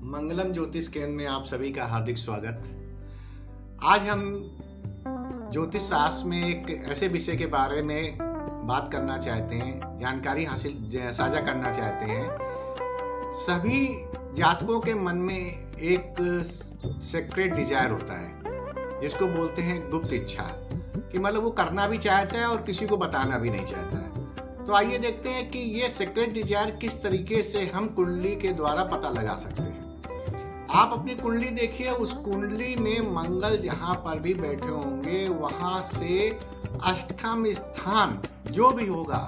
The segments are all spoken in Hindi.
मंगलम ज्योतिष केंद्र में आप सभी का हार्दिक स्वागत। आज हम ज्योतिष शास्त्र में एक ऐसे विषय के बारे में बात करना चाहते हैं, जानकारी साझा करना चाहते हैं। सभी जातकों के मन में एक सीक्रेट डिजायर होता है जिसको बोलते हैं गुप्त इच्छा, कि मतलब वो करना भी चाहता है और किसी को बताना भी नहीं चाहता है। तो आइए देखते हैं कि ये सीक्रेट डिजायर किस तरीके से हम कुंडली के द्वारा पता लगा सकते हैं। आप अपनी कुंडली देखिए, उस कुंडली में मंगल जहां पर भी बैठे होंगे वहां से अष्टम स्थान जो भी होगा,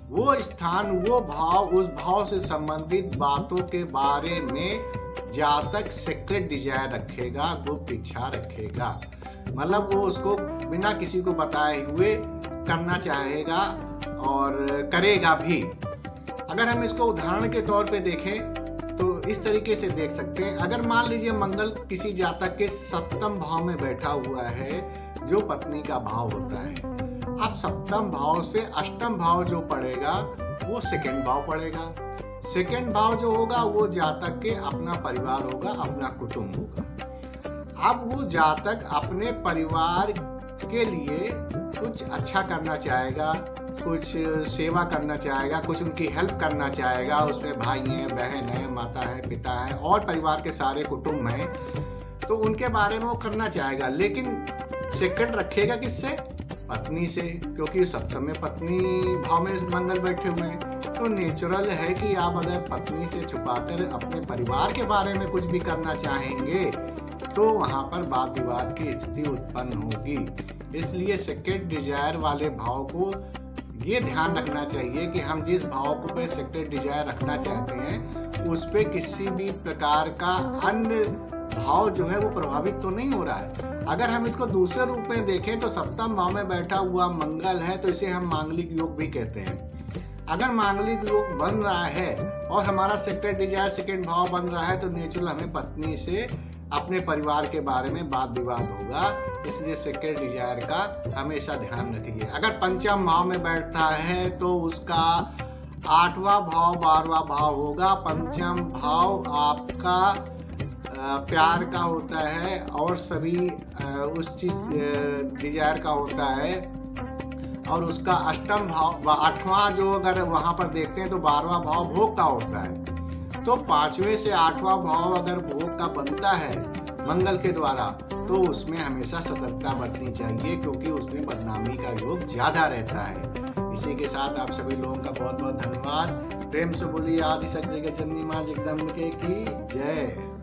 वो स्थान, वो भाव, उस भाव से संबंधित बातों के बारे में जातक सीक्रेट डिजायर रखेगा, गुप्त इच्छा रखेगा। मतलब वो उसको बिना किसी को बताए हुए करना चाहेगा और करेगा भी। अगर हम इसको उदाहरण के तौर पे देखें तो इस तरीके से देख सकते हैं। अगर मान लीजिए मंगल किसी जातक के सप्तम भाव में बैठा हुआ है, जो पत्नी का भाव होता है। अब सप्तम भाव से अष्टम भाव जो पड़ेगा वो सेकंड भाव पड़ेगा। सेकंड भाव जो होगा वो जातक के अपना परिवार होगा, अपना कुटुंब होगा। अब वो जातक अपने परिवार के लिए कुछ अच्छा करना चाहेगा, कुछ सेवा करना चाहेगा, कुछ उनकी हेल्प करना चाहेगा। उसमें भाई हैं, बहन है, माता है, पिता है और परिवार के सारे कुटुंब हैं, तो उनके बारे में वो करना चाहेगा। लेकिन सीक्रेट रखेगा किससे? पत्नी से, क्योंकि सप्तम में पत्नी भाव में मंगल बैठे हुए हैं। तो नेचुरल है कि आप अगर पत्नी से छुपाकर अपने परिवार के बारे में कुछ भी करना चाहेंगे तो वहां पर वाद विवाद की स्थिति उत्पन्न होगी। इसलिए सीक्रेट डिजायर वाले भाव को ये ध्यान रखना चाहिए कि हम जिस भाव को पे सीक्रेट डिजायर रखना चाहते हैं उस पे किसी भी प्रकार का अन्य भाव जो है वो प्रभावित तो नहीं हो रहा है। अगर हम इसको दूसरे रूप में देखें तो सप्तम भाव में बैठा हुआ मंगल है, तो इसे हम मांगलिक योग भी कहते हैं। अगर मांगलिक योग बन रहा है और हमारा सीक्रेट डिजायर सेकंड भाव बन रहा है तो नेचुरल हमें पत्नी से अपने परिवार के बारे में वाद विवाद होगा। इसलिए सीक्रेट डिजायर का हमेशा ध्यान रखिए। अगर पंचम भाव में बैठता है तो उसका 8वां भाव 12वां भाव होगा। पंचम भाव आपका प्यार का होता है और सभी उस चीज डिजायर का होता है। और उसका अष्टम भाव 8वां जो अगर वहां पर देखते हैं तो 12वां भाव भोग का होता है। तो 5वें से 8वां भाव अगर भोग का बनता है मंगल के द्वारा तो उसमें हमेशा सतर्कता बरतनी चाहिए, क्योंकि उसमें बदनामी का योग ज्यादा रहता है। इसी के साथ आप सभी लोगों का बहुत बहुत धन्यवाद। प्रेम से बोलिए आदि शक्ति के जननी मां जगदम्बिके की जय।